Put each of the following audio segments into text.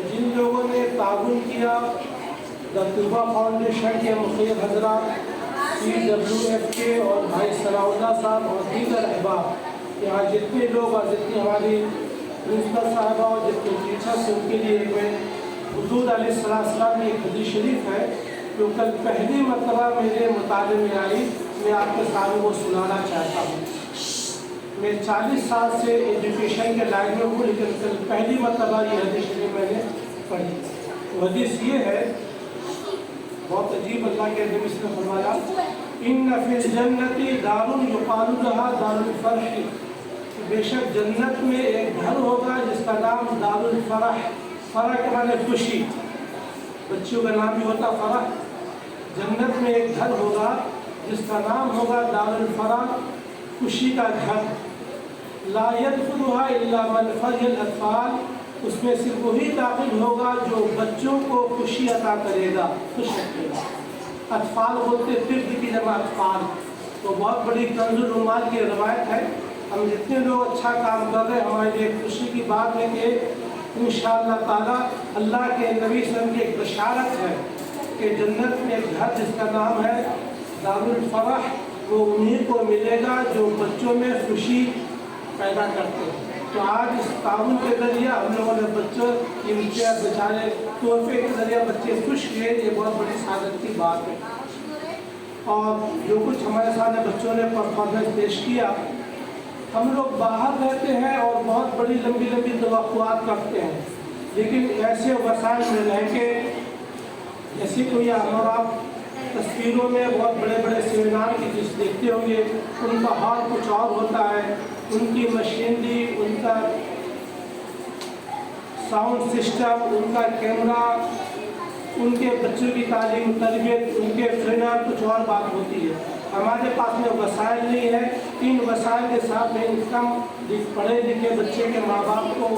जिन लोगों ने ताउन किया, द तूबा फाउंडेशन के मुखिया हजरात, CWF के और भाई सलाउल्लाह साहब और दीगर अहबाब, यहाँ जितने लोग और जितनी हमारी प्रिंसिपल साहबा और जितने टीचर्स, उनके लिए मैं हुजूर अलैहिस्सलाम की एक हदीस शरीफ है जो कल पहली मरतबा मेरे मुताले में आई, मैं आपके सामने वो सुनाना चाहता हूँ। मैं 40 साल से एजुकेशन के लाइन में हूँ, लेकिन कल पहली मरतबा ये हदीस शरीफ मैंने पढ़ी। वो हदीस ये है, बहुत अजीब, अल्लाह के नबी ने फरमाया, इन्न फिल जन्नति दारुन युक़ालु लहा दारुल फरह, बेशक जन्नत में एक घर होगा जिसका नाम दारुल फरह, फरह के माने खुशी, बच्चों का नाम भी होता फरह। जन्नत में एक घर होगा जिसका नाम होगा दारुल फरह, खुशी का घर। ला यदखुलुहा इल्ला मन फरिहल अत्फाल, उसमें सिर्फ वही दाखिल होगा जो बच्चों को खुशी अता करेगा, खुश रखेगा। अत्फाल बोलते तिर्द की जमा अत्फाल, तो बहुत बड़ी कंजुल रुमाल की रवायत है। हम जितने लोग अच्छा काम कर रहे हैं, हमारे लिए खुशी की बात है कि इंशाअल्लाह ताला अल्लाह के नबी सल्लल्लाहु अलैहि वसल्लम की एक बशारत है कि जन्नत में एक घर जिसका नाम है दारुल फरह, वो उन्हीं को मिलेगा जो बच्चों में खुशी पैदा करते हैं। तो आज इस ताउन के ज़रिए हम लोगों ने बच्चों इनके बेचारे तोहफे के ज़रिए बच्चे खुश हुए, ये बहुत बड़ी सादत की बात है। और जो कुछ हमारे सामने बच्चों ने परफॉर्मेंस पेश किया, हम लोग बाहर रहते हैं और बहुत बड़ी लंबी लंबी तवक्कुआत करते हैं, लेकिन ऐसे वसाइल में रह के, जैसे कोई आप तस्वीरों में बहुत बड़े बड़े सेमिनार की चीज़ देखते होंगे, उनका हाल कुछ और होता है, उनकी मशीनरी, उनका साउंड सिस्टम, उनका कैमरा, उनके बच्चों की तालीम तरबियत, उनके ट्रेनर, कुछ और बात होती है। हमारे पास में वसाइल नहीं है। इन वसाइल के साथ में इनकम, पढ़े लिखे बच्चे के माँ बाप को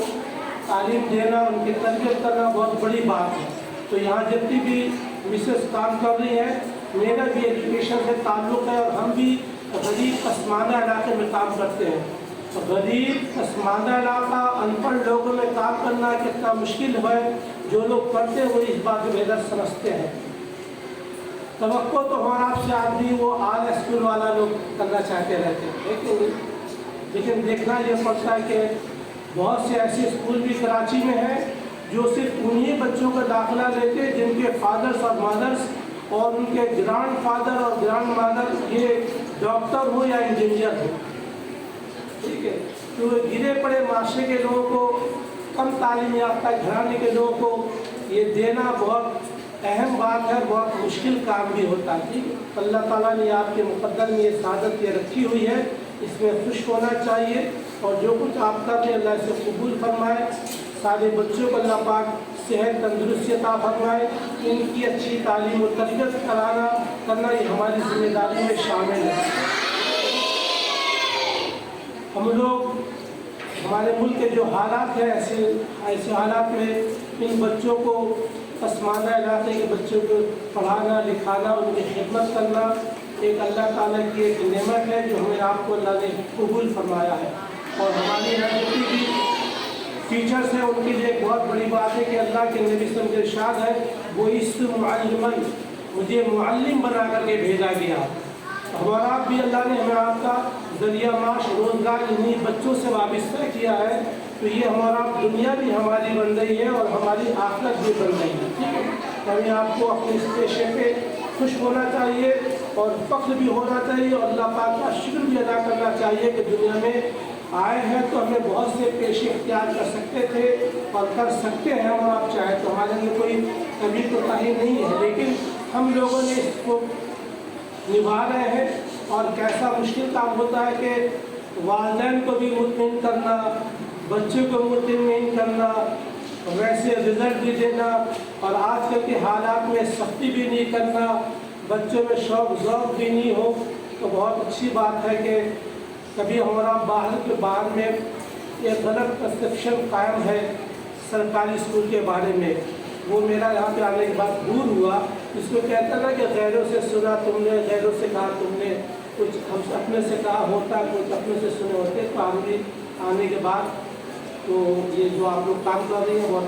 तालीम देना, उनकी तरबियत करना बहुत बड़ी बात है। तो यहाँ जितनी भी मिसेस काम कर रही हैं, मेरा भी एजुकेशन से ताल्लुक़ है और हम भी गरीब पसमानदा इलाके में काम करते हैं। तो गरीब पसमानदा इलाका, अनपढ़ लोगों में काम करना कितना मुश्किल है, जो लोग पढ़ते हैं वो इस बात को बेहतर समझते हैं। तवक्को तो हमारा आपसे आदमी वो आल स्कूल वाला लोग करना चाहते रहते हैं, लेकिन देखना ये पड़ता है कि बहुत से ऐसे स्कूल भी कराची में हैं जो सिर्फ उन्हीं बच्चों का दाखिला लेते हैं जिनके फादर्स और मदर्स और उनके ग्रैंड फादर और ग्रैंड मदर ये डॉक्टर हो या इंजीनियर हो, ठीक है। तो गिरे पड़े माशरे के लोगों को, कम तालीम याफ्ता घराने के लोगों को ये देना बहुत अहम बात है, बहुत मुश्किल काम भी होता है, ठीक है। अल्लाह ताला ने आपके मुक़द्दर में ये सादत ये रखी हुई है, इसमें खुश होना चाहिए और जो कुछ आप कर रहे हैं अल्लाह से कबूल फरमाए। सारे बच्चों को अल्लाह पाक सेहत तंदुरुस्ती अता फरमाए, इनकी अच्छी तालीम और तरबियत करना ये हमारी जिम्मेदारी में शामिल है। हम लोग, हमारे मुल्क के जो हालात हैं, ऐसे हालात में इन बच्चों को, पसमानदा इलाके के बच्चों को पढ़ाना लिखाना, उनकी खिदमत करना एक अल्लाह ताला की एक नेमत है जो हमें आपको अल्लाह ने कबूल फरमाया है। और हमारे यहाँ जितनी भी टीचर्स हैं उनके लिए एक बहुत बड़ी बात है कि अल्लाह के नबी सल्लल्लाहु अलैहि वसल्लम के इरशाद है, वो इस मुअल्लिमन, मुझे मुअल्लिम बना करके भेजा गया। हमारा भी अल्लाह ने हमें आपका ज़रिया माश रोज़गार इन्हीं बच्चों से वाबस्ता किया है, तो ये हमारा दुनिया भी हमारी बन रही है और हमारी आखिरत भी बन रही है, ठीक है। तो हमें आपको अपने इस पेशे पे खुश होना चाहिए और फ़ख्र भी होना चाहिए और अल्लाह पाक का शुक्र भी अदा करना चाहिए कि दुनिया में आए हैं तो हमें बहुत से पेशे इख्तियार कर सकते थे और कर सकते हैं, और आप चाहें तो हमारे लिए कोई कभी कोताही नहीं है, लेकिन हम लोगों ने इसको निभा रहे हैं। और कैसा मुश्किल काम होता है कि वालिदैन को भी मुतमिन करना, बच्चों को मुतमिन करना, वैसे रिजल्ट भी देना और आजकल के हालात में सख्ती भी नहीं करना, बच्चों में शौक़ ज़ौक़ भी नहीं हो, तो बहुत अच्छी बात है कि कभी हमारा बाहर में एक गलत परसेप्शन कायम है सरकारी स्कूल के बारे में। वो मेरा यहाँ पे आने के बाद दूर हुआ, इसको कहता ना कि गैरों से सुना तुमने, गैरों से कहा तुमने, कुछ हम अपने से कहा होता, कुछ अपने से सुने होते। तो आने के बाद तो ये जो आप लोग काम कर रही हैं बहुत